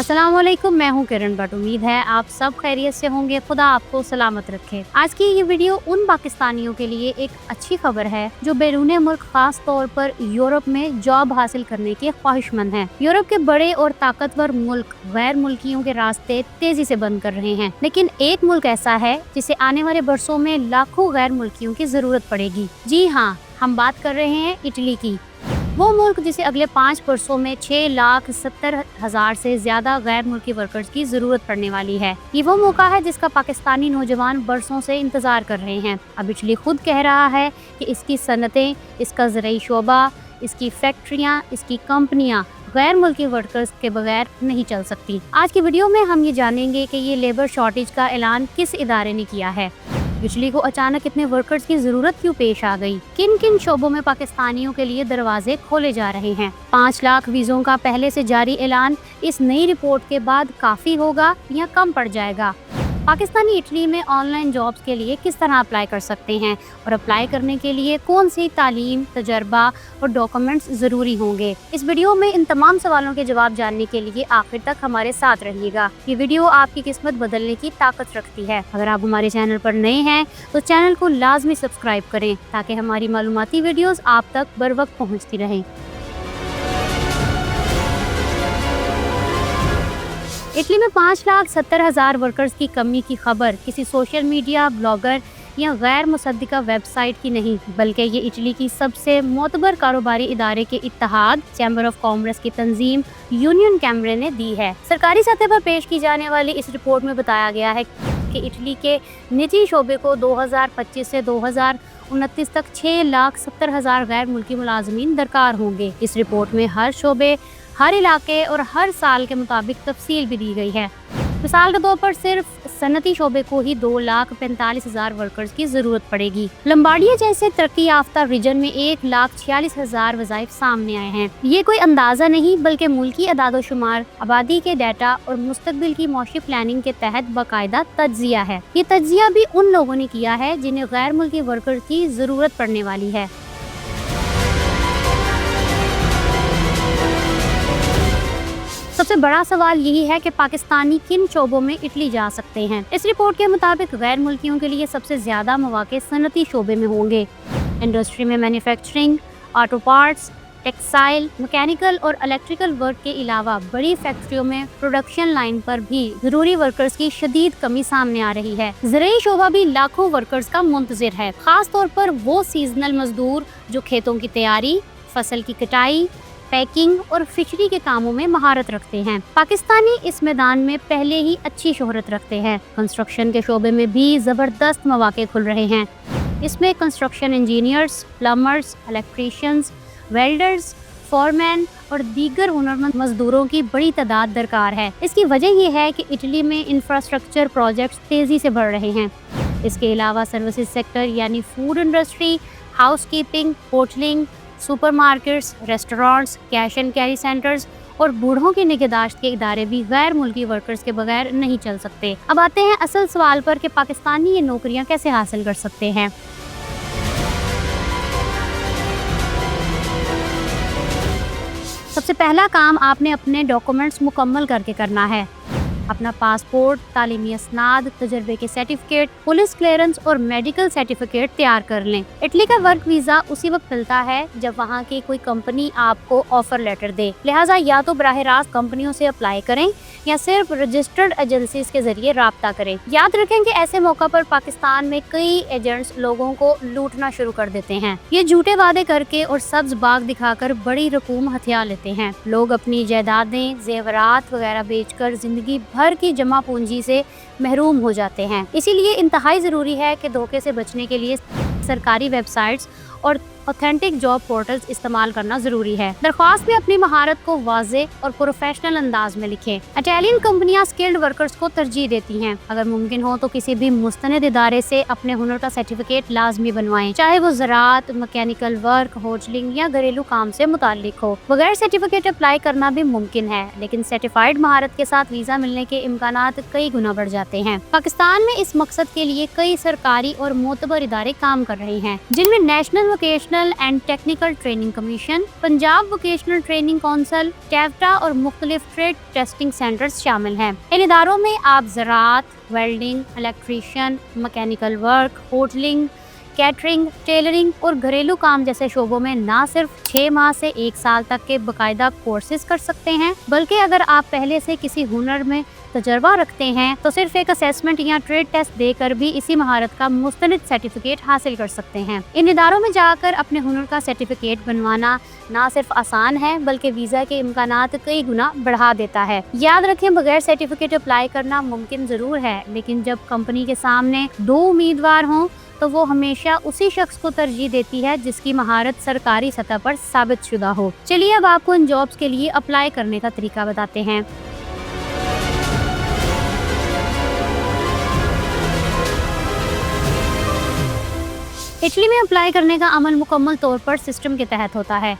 अस्सलाम वालेकुम, मैं हूं किरण भट्ट। उम्मीद है आप सब खैरियत से होंगे। खुदा आपको सलामत रखे। आज की ये वीडियो उन पाकिस्तानियों के लिए एक अच्छी खबर है जो बैरूने मुल्क खास तौर पर यूरोप में जॉब हासिल करने के ख्वाहिशमंद हैं। यूरोप के बड़े और ताकतवर मुल्क गैर मुल्कियों के रास्ते तेजी से बंद कर रहे हैं, लेकिन एक मुल्क ऐसा है जिसे आने वाले बरसों में लाखों गैर मुल्कियों की जरूरत पड़ेगी। जी हाँ, हम बात कर रहे हैं इटली की। वो मुल्क जिसे अगले 5 वर्षों में 6,70,000 से ज्यादा गैर मुल्की वर्कर्स की जरूरत पड़ने वाली है। ये वो मौका है जिसका पाकिस्तानी नौजवान बरसों से इंतजार कर रहे हैं। अब इटली खुद कह रहा है कि इसकी सनतें, इसका ज़राई शोबा, इसकी फैक्ट्रियाँ, इसकी कंपनियाँ गैर मुल्की वर्कर्स के बगैर नहीं चल सकती। आज की वीडियो में हम ये जानेंगे कि ये लेबर शॉर्टेज का ऐलान किस इदारे ने किया है, इटली को अचानक इतने वर्कर्स की जरूरत क्यों पेश आ गई, किन किन शोबों में पाकिस्तानियों के लिए दरवाजे खोले जा रहे हैं। 5 लाख वीज़ों का पहले से जारी ऐलान इस नई रिपोर्ट के बाद काफी होगा या कम पड़ जाएगा। पाकिस्तानी इटली में ऑनलाइन जॉब्स के लिए किस तरह अप्लाई कर सकते हैं और अप्लाई करने के लिए कौन सी तालीम, तजर्बा और डॉक्यूमेंट्स ज़रूरी होंगे। इस वीडियो में इन तमाम सवालों के जवाब जानने के लिए आखिर तक हमारे साथ रहिएगा। ये वीडियो आपकी किस्मत बदलने की ताकत रखती है। अगर आप हमारे चैनल पर नए हैं तो चैनल को लाजमी सब्सक्राइब करें ताकि हमारी मालूमाती वीडियोज़ आप तक बर वक्त पहुँचती रहें। इटली में 5,70,000 वर्कर्स की कमी की खबर किसी सोशल मीडिया ब्लॉगर या गैर मुसद्दिका वेबसाइट की नहीं, बल्कि ये इटली की सबसे मोतबर कारोबारी इदारे के इत्तेहाद चैम्बर ऑफ कॉमर्स की तंजीम यूनियन कैमरे ने दी है। सरकारी सतह पर पेश की जाने वाली इस रिपोर्ट में बताया गया है कि इटली के निजी शोबे को 2025 से 2029 तक 6,70,000 गैर मुल्की मुलाजमीन दरकार होंगे। इस रिपोर्ट में हर शोबे, हर इलाके और हर साल के मुताबिक तफसील भी दी गई है। मिसाल के तौर पर सिर्फ सनती शोबे को ही 2,45,000 वर्कर्स की जरूरत पड़ेगी। लंबार्डिया जैसे तरक्की याफ्ता रीजन में 1,46,000 वज़ाइफ सामने आए हैं। ये कोई अंदाजा नहीं बल्कि मुल्की अदादोशुमार, आबादी के डाटा और मुस्तकबिल की मौशी प्लानिंग के तहत बाकायदा तज्जिया है। ये तज्जिया भी उन लोगों ने किया है जिन्हें गैर मुल्की वर्कर्स की जरूरत पड़ने वाली है। सबसे बड़ा सवाल यही है कि पाकिस्तानी किन शोबों में इटली जा सकते हैं। इस रिपोर्ट के मुताबिक गैर मुल्कियों के लिए सबसे ज्यादा मौके सनती शोबे में होंगे। इंडस्ट्री में manufacturing, auto parts, textile, mechanical और इलेक्ट्रिकल वर्क के अलावा बड़ी फैक्ट्रियों में प्रोडक्शन लाइन पर भी जरूरी वर्कर्स की शदीद कमी सामने आ रही है। ज़राई शोबा भी लाखों वर्कर्स का मुंतज़िर है, खास तौर पर वो सीजनल मजदूर जो खेतों की तैयारी, फसल की कटाई, पैकिंग और फिशरी के कामों में महारत रखते हैं। पाकिस्तानी इस मैदान में पहले ही अच्छी शोहरत रखते हैं। कंस्ट्रक्शन के शोबे में भी ज़बरदस्त मौके खुल रहे हैं। इसमें construction engineers, plumbers, electricians, welders, foreman और दीगर हुनरमंद मजदूरों की बड़ी तादाद दरकार है। इसकी वजह यह है कि इटली में इंफ्रास्ट्रक्चर प्रोजेक्ट्स तेज़ी से बढ़ रहे हैं। इसके अलावा सर्विसेज सेक्टर यानी food industry, house keeping, होटलिंग, supermarkets, restaurants, cash and carry centres और बूढ़ों की निगहदाश्त के इदारे भी गैर मुल्की वर्कर्स के बगैर नहीं चल सकते। अब आते हैं असल सवाल पर कि पाकिस्तानी ये नौकरियां कैसे हासिल कर सकते हैं। सबसे पहला काम आपने अपने डॉक्यूमेंट्स मुकम्मल करके करना है। अपना पासपोर्ट, तालीमी असनाद, तजर्बे के सर्टिफिकेट, पुलिस क्लियरेंस और मेडिकल सर्टिफिकेट तैयार कर लें। इटली का वर्क वीज़ा उसी वक्त मिलता है जब वहाँ की कोई कंपनी आपको ऑफर लेटर दे, लिहाजा या तो बराह रास्त कंपनियों से अप्लाई करें या सिर्फ रजिस्टर्ड एजेंसीज के जरिए राब्ता करें। याद रखें कि ऐसे मौका पर पाकिस्तान में कई एजेंट्स लोगों को लूटना शुरू कर देते हैं। ये झूठे वादे करके और सब्ज बाग दिखाकर बड़ी रकूम हथिया लेते हैं। लोग अपनी जायदादें, जेवरात वगैरह बेचकर जिंदगी भर की जमा पूंजी से महरूम हो जाते हैं। इसीलिए इंतहाई ज़रूरी है कि धोखे से बचने के लिए सरकारी वेबसाइट्स और ऑथेंटिक जॉब पोर्टल्स इस्तेमाल करना जरूरी है। दरख्वास्त में अपनी महारत को वाज़े और प्रोफेशनल अंदाज में लिखें। इटालियन कंपनियां स्किल्ड वर्कर्स को तरजीह देती हैं। अगर मुमकिन हो तो किसी भी मुस्तनद इदारे से अपने हुनर का सर्टिफिकेट लाजमी बनवाएं, चाहे वो ज़राअत, मैकेनिकल वर्क, होटलिंग या घरेलू काम से मुताल्लिक हो। बगैर सर्टिफिकेट अप्लाई करना भी मुमकिन है, लेकिन सर्टिफाइड महारत के साथ वीज़ा मिलने के इम्कानात कई गुना बढ़ जाते हैं। पाकिस्तान में इस मकसद के लिए कई सरकारी और मोतबर इदारे काम कर रहे हैं, जिनमें national vocational and technical training commission, Punjab vocational training council, Quetta और मुख्तलिफ ट्रेड टेस्टिंग सेंटर्स शामिल हैं। इन इदारों में आप ज़राअत, welding, electrician, mechanical work, hoteling, catering, tailoring और घरेलू काम जैसे शोबों में ना सिर्फ 6 माह से 1 साल तक के बाकायदा कोर्सेज कर सकते हैं, बल्कि अगर आप पहले से किसी हुनर में तजर्बा रखते हैं तो सिर्फ एक असेसमेंट या ट्रेड टेस्ट देकर भी इसी महारत का मुस्तनिद सर्टिफिकेट हासिल कर सकते हैं। इन इदारों में जाकर अपने हुनर का सर्टिफिकेट बनवाना ना सिर्फ आसान है बल्कि वीज़ा के इम्कानात कई गुना बढ़ा देता है। याद रखें, बगैर सर्टिफिकेट अप्लाई करना मुमकिन ज़रूर है, लेकिन जब कंपनी के सामने 2 उम्मीदवार हों तो वो हमेशा उसी शख्स को तरजीह देती है जिसकी महारत सरकारी सतह पर साबित शुदा हो। चलिए अब आपको इन जॉब्स के लिए अप्लाई करने का तरीका बताते हैं। इटली में अप्लाई करने का अमल मुकम्मल तौर पर सिस्टम के तहत होता है।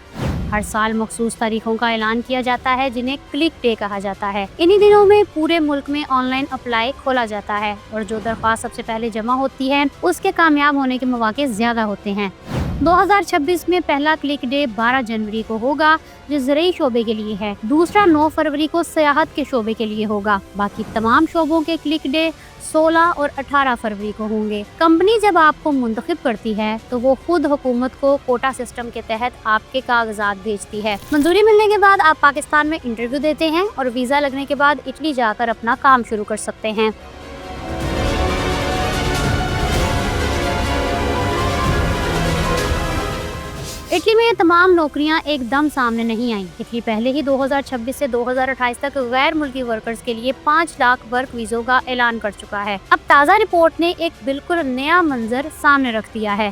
हर साल मखसूस तारीखों का ऐलान किया जाता है जिन्हें क्लिक डे कहा जाता है। इन्हीं दिनों में पूरे मुल्क में ऑनलाइन अप्लाई खोला जाता है और जो दरख्वास्त सबसे पहले जमा होती है उसके कामयाब होने के मौके ज्यादा होते हैं। 2026 में पहला क्लिक डे 12 जनवरी को होगा जो ज़रई शोबे के लिए है। दूसरा 9 फरवरी को सियाहत के शोबे के लिए होगा। बाकी तमाम शोबों के क्लिक डे 16 और 18 फरवरी को होंगे। कंपनी जब आपको मुंतखब करती है तो वो खुद हुकूमत को कोटा सिस्टम के तहत आपके कागजात भेजती है। मंजूरी मिलने के बाद आप पाकिस्तान में इंटरव्यू देते हैं और वीज़ा लगने के बाद इटली जाकर अपना काम शुरू कर सकते हैं। इटली में ये तमाम नौकरियां एकदम सामने नहीं आईं। इटली पहले ही 2026 से 2028 तक गैर मुल्की वर्कर्स के लिए 5 लाख वर्क वीज़ों का ऐलान कर चुका है। अब ताज़ा रिपोर्ट ने एक बिल्कुल नया मंजर सामने रख दिया है।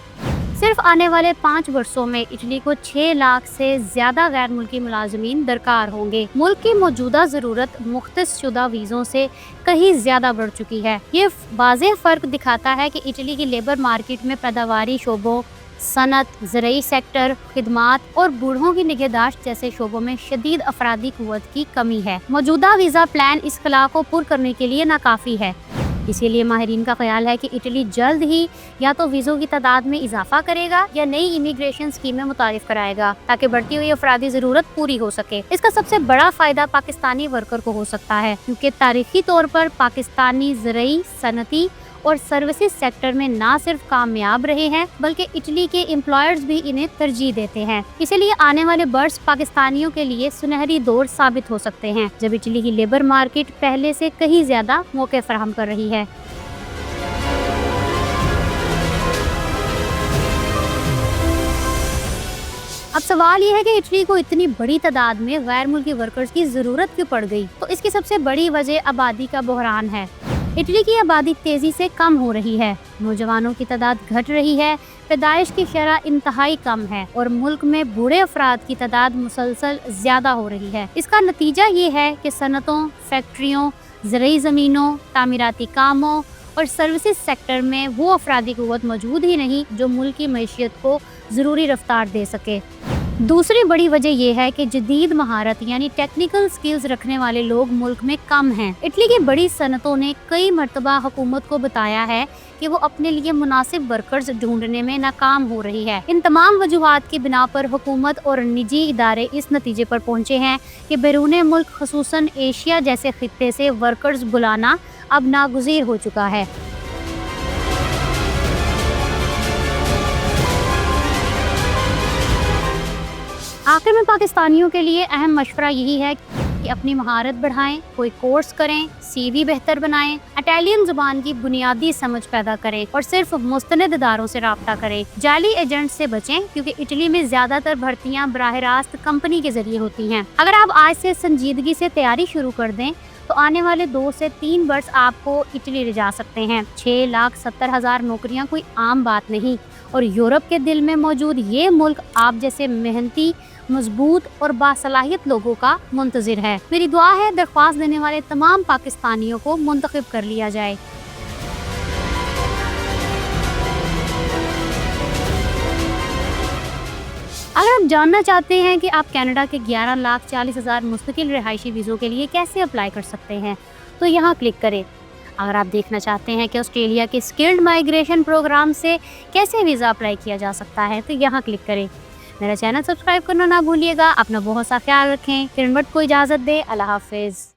सिर्फ आने वाले 5 वर्षों में इटली को 6 लाख से ज्यादा गैर मुल्की मुलाजमीन दरकार होंगे। मुल्क की मौजूदा ज़रूरत मुख्तस शुदा वीज़ों से कहीं ज्यादा बढ़ चुकी है। ये वाज़ेह फ़र्क दिखाता है कि इटली की लेबर मार्केट में पैदावारी शोबों, सनत, ज़रई सेक्टर, खिदमात और बूढ़ों की निगहदाश्त जैसे शोबों में शदीद अफरादी कुव्वत की कमी है। मौजूदा वीज़ा प्लान इस खला को पूरा करने के लिए नाकाफ़ी है। इसीलिए माहिरीन का ख्याल है कि इटली जल्द ही या तो वीज़ों की तादाद में इजाफा करेगा या नई इमिग्रेशन स्कीमें मुतारिफ कराएगा ताकि बढ़ती हुई अफरादी ज़रूरत पूरी हो सके। इसका सबसे बड़ा फ़ायदा पाकिस्तानी वर्कर को हो सकता है क्योंकि तारीखी तौर पर पाकिस्तानी ज़रई, सनती और सर्विसेज सेक्टर में ना सिर्फ कामयाब रहे हैं बल्कि इटली के एम्प्लॉयर्स भी इन्हें तरजीह देते हैं। इसीलिए आने वाले बर्स पाकिस्तानियों के लिए सुनहरी दौर साबित हो सकते हैं जब इटली की लेबर मार्केट पहले से कहीं ज्यादा मौके फराहम कर रही है। अब सवाल ये है कि इटली को इतनी बड़ी तादाद में गैर मुल्की वर्कर्स की जरूरत क्यों पड़ गई? तो इसकी सबसे बड़ी वजह आबादी का बहरान है। इटली की आबादी तेजी से कम हो रही है, नौजवानों की तादाद घट रही है, पैदाइश की शरह इंतहाई कम है और मुल्क में बूढ़े अफराद की तादाद मुसलसल ज्यादा हो रही है। इसका नतीजा ये है कि सनतों, फैक्ट्रियों, ज़रई ज़मीनों, तामीराती कामों और सर्विसेज सेक्टर में वो अफरादी कुव्वत मौजूद ही नहीं जो मुल्क की मईशत को ज़रूरी रफ्तार दे सके। दूसरी बड़ी वजह यह है कि जदीद महारत यानी टेक्निकल स्किल्स रखने वाले लोग मुल्क में कम हैं। इटली की बड़ी सनतों ने कई मरतबा हुकूमत को बताया है कि वो अपने लिए मुनासिब वर्कर्स ढूंढने में नाकाम हो रही है। इन तमाम वजूहात की बिना पर हुकूमत और निजी इदारे इस नतीजे पर पहुंचे हैं कि बैरून मुल्क खसूसन एशिया जैसे खित्ते से वर्कर्स बुलाना अब नागुज़ीर हो चुका है। आखिर में पाकिस्तानियों के लिए अहम मशवरा यही है कि अपनी महारत बढ़ाएं, कोई कोर्स करें, CV बेहतर बनाएं, इटालियन जुबान की बुनियादी समझ पैदा करें और सिर्फ मुस्तनद इदारों से राब्ता करें। जाली एजेंट से बचें क्योंकि इटली में ज्यादातर भर्तियां बराह रास्त कंपनी के जरिए होती हैं। अगर आप आज से संजीदगी से तैयारी शुरू कर दें तो आने वाले 2 से 3 वर्ष आपको इटली ले जा सकते हैं। 6,70,000 नौकरियां कोई आम बात नहीं और यूरोप के दिल में मौजूद ये मुल्क आप जैसे मेहनती, मजबूत और बासलाहियत लोगों का मुंतजिर है। मेरी दुआ है दरख्वास्त देने वाले तमाम पाकिस्तानियों को मुंतखब कर लिया जाए। अगर आप जानना चाहते हैं कि आप कनाडा के 11,40,000 मुस्तकिल रिहायशी वीज़ों के लिए कैसे अप्लाई कर सकते हैं तो यहाँ क्लिक करें। अगर आप देखना चाहते हैं कि ऑस्ट्रेलिया के स्किल्ड माइग्रेशन प्रोग्राम से कैसे वीज़ा अप्लाई किया जा सकता है तो यहाँ क्लिक करें। मेरा चैनल सब्सक्राइब करना ना भूलिएगा। अपना बहुत सा ख्याल रखें। किरण भट्ट को इजाज़त दें। अल्लाह हाफिज़।